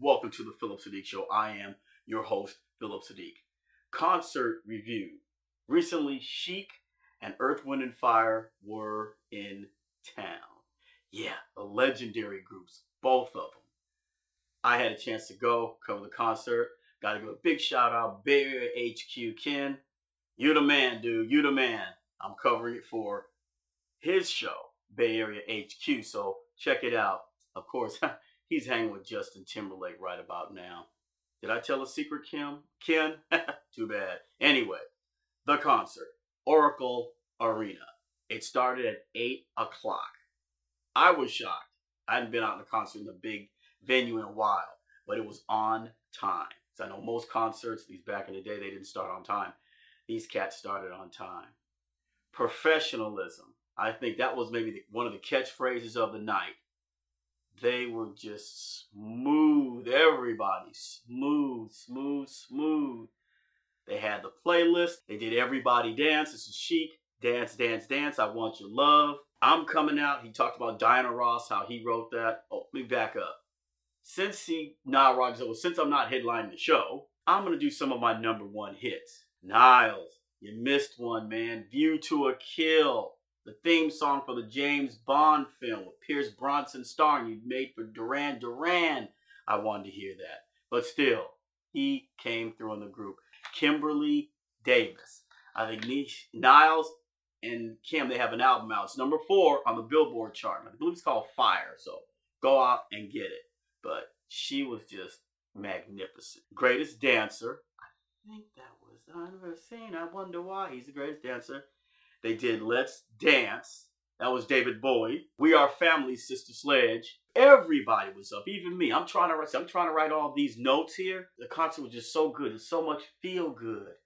Welcome to the Phillip Sadiq Show. I am your host, Phillip Sadiq. Concert review. Recently, Chic and Earth, Wind & Fire were in town. Yeah, the legendary groups, both of them. I had a chance to go cover the concert. Got to give a big shout out, Bay Area HQ Ken. You the man, dude. You the man. I'm covering it for his show, Bay Area HQ. So check it out. Of course, he's hanging with Justin Timberlake right about now. Did I tell a secret, Kim? Ken? Too bad. Anyway, the concert, Oracle Arena. It started at 8 o'clock. I was shocked. I hadn't been out in a concert in a big venue in a while, but it was on time. So I know most concerts, these back in the day, they didn't start on time. These cats started on time. Professionalism. I think that was maybe one of the catchphrases of the night. They were just smooth. Everybody smooth, smooth, smooth. They had the playlist. They did Everybody Dance. This is Chic. Dance, dance, dance. I Want Your Love. I'm Coming Out. He talked about Diana Ross, how he wrote that. Oh, let me back up. Since I'm not headlining the show, I'm going to do some of my #1 hits. Niles, you missed one, man. View to a Kill. The theme song for the James Bond film with Pierce Brosnan starring. You made for Duran Duran. I wanted to hear that. But still, he came through in the group. Kimberly Davis. I think Niles and Kim, they have an album out. It's #4 on the Billboard chart. I believe it's called Fire. So go out and get it. But she was just magnificent. Greatest dancer. I think that was I've never seen. I wonder why. He's the greatest dancer. They did Let's Dance. That was David Bowie. We Are Family, Sister Sledge. Everybody was up, even me. I'm trying to write all these notes here. The concert was just so good. There's so much feel good,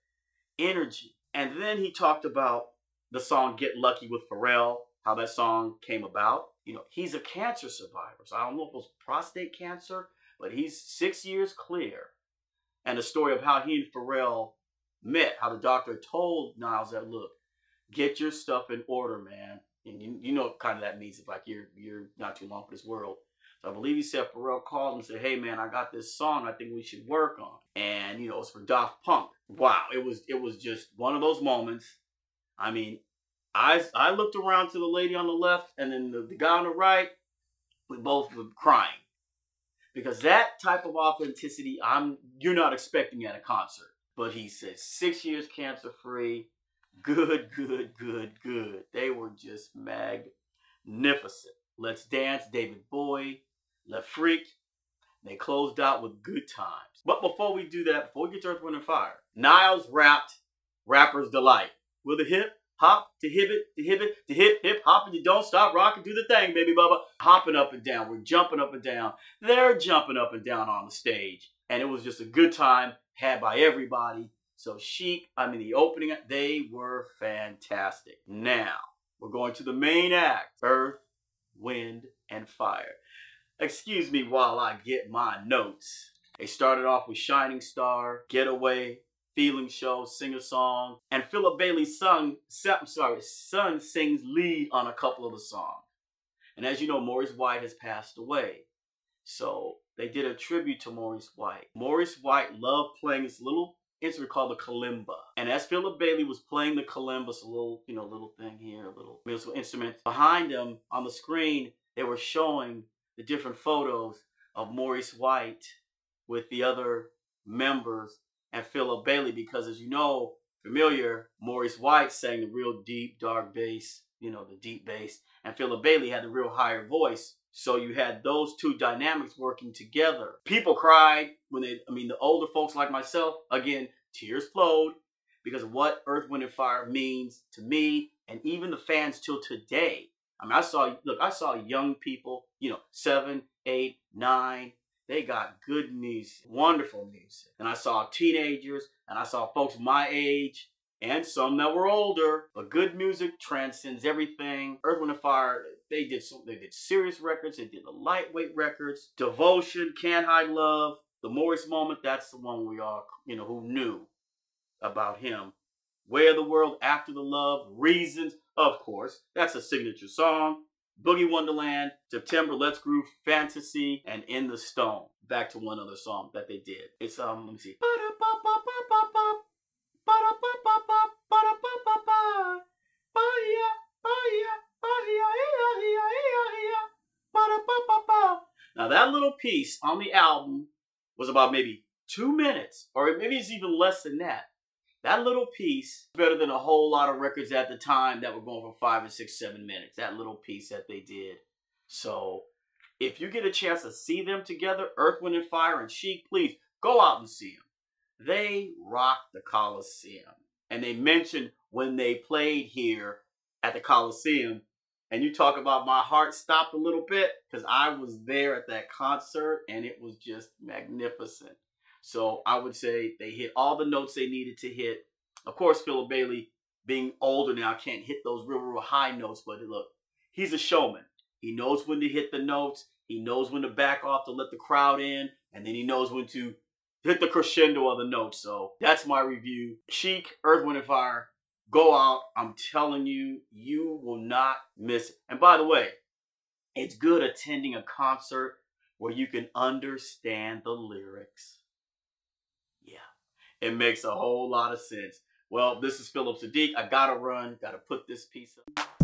energy. And then he talked about the song Get Lucky with Pharrell, how that song came about. You know, he's a cancer survivor. So I don't know if it was prostate cancer, but he's 6 years clear. And the story of how he and Pharrell met, how the doctor told Niles that, look, get your stuff in order, man. And you know what kind of that means. If like you're not too long for this world. So I believe he said Pharrell called him and said, hey man, I got this song I think we should work on. And you know, it's for Daft Punk. Wow, it was just one of those moments. I mean, I looked around to the lady on the left and then the guy on the right. We both were crying. Because that type of authenticity you're not expecting at a concert. But he said 6 years cancer free. Good, good, good, good. They were just magnificent. Let's Dance, David Bowie, Le Freak. They closed out with Good Times. But before we do that, before we get to Earth, Wind & Fire, Niles rapped Rapper's Delight. With a hip, hop, to hip it, to hip it, to hip, hip, hop, and you don't stop, rock and do the thing, baby bubba. Hopping up and down. We're jumping up and down. They're jumping up and down on the stage. And it was just a good time had by everybody. So Chic, the opening, they were fantastic. Now, we're going to the main act, Earth, Wind, and Fire. Excuse me while I get my notes. They started off with Shining Star, Getaway, Feeling Show, Sing a Song, and Phillip Bailey's son sings lead on a couple of the songs. And as you know, Maurice White has passed away. So they did a tribute to Maurice White. Maurice White loved playing this little instrument called the kalimba. And as Phillip Bailey was playing the kalimba, it's a little, little thing here, a little musical instrument. Behind him on the screen, they were showing the different photos of Maurice White with the other members and Phillip Bailey, because as you know, Maurice White sang the real deep, dark bass, the deep bass, and Phillip Bailey had the real higher voice. So you had those two dynamics working together. People cried when the older folks like myself, again, tears flowed because of what Earth, Wind & Fire means to me and even the fans till today. I saw young people, 7, 8, 9. They got good music, wonderful music. And I saw teenagers and I saw folks my age and some that were older. But good music transcends everything. Earth, Wind & Fire, they did serious records. They did the lightweight records. Devotion, Can't Hide Love, The Maurice Moment. That's the one we all, who knew about him. Way of the World, After the Love, Reasons, of course. That's a signature song. Boogie Wonderland, September, Let's Groove, Fantasy, and In the Stone. back to one other song that they did. It's let me see. Now that little piece on the album was about maybe 2 minutes, or maybe it's even less than that. That little piece is better than a whole lot of records at the time that were going for 5 and 6, 7 minutes. That little piece that they did. So if you get a chance to see them together, Earth, Wind & Fire and Chic, please go out and see them. They rocked the Coliseum. And they mentioned when they played here at the Coliseum, and you talk about my heart stopped a little bit because I was there at that concert and it was just magnificent. So I would say they hit all the notes they needed to hit. Of course, Phillip Bailey, being older now, can't hit those real high notes, but look, he's a showman. He knows when to hit the notes. He knows when to back off to let the crowd in, and then he knows when to hit the crescendo of the notes. So that's my review. Chic, Earth, Wind & Fire. Go out. I'm telling you, you will not miss it. And by the way, it's good attending a concert where you can understand the lyrics. Yeah, it makes a whole lot of sense. Well, this is Phillip Sadiq. I gotta run. Gotta put this piece up.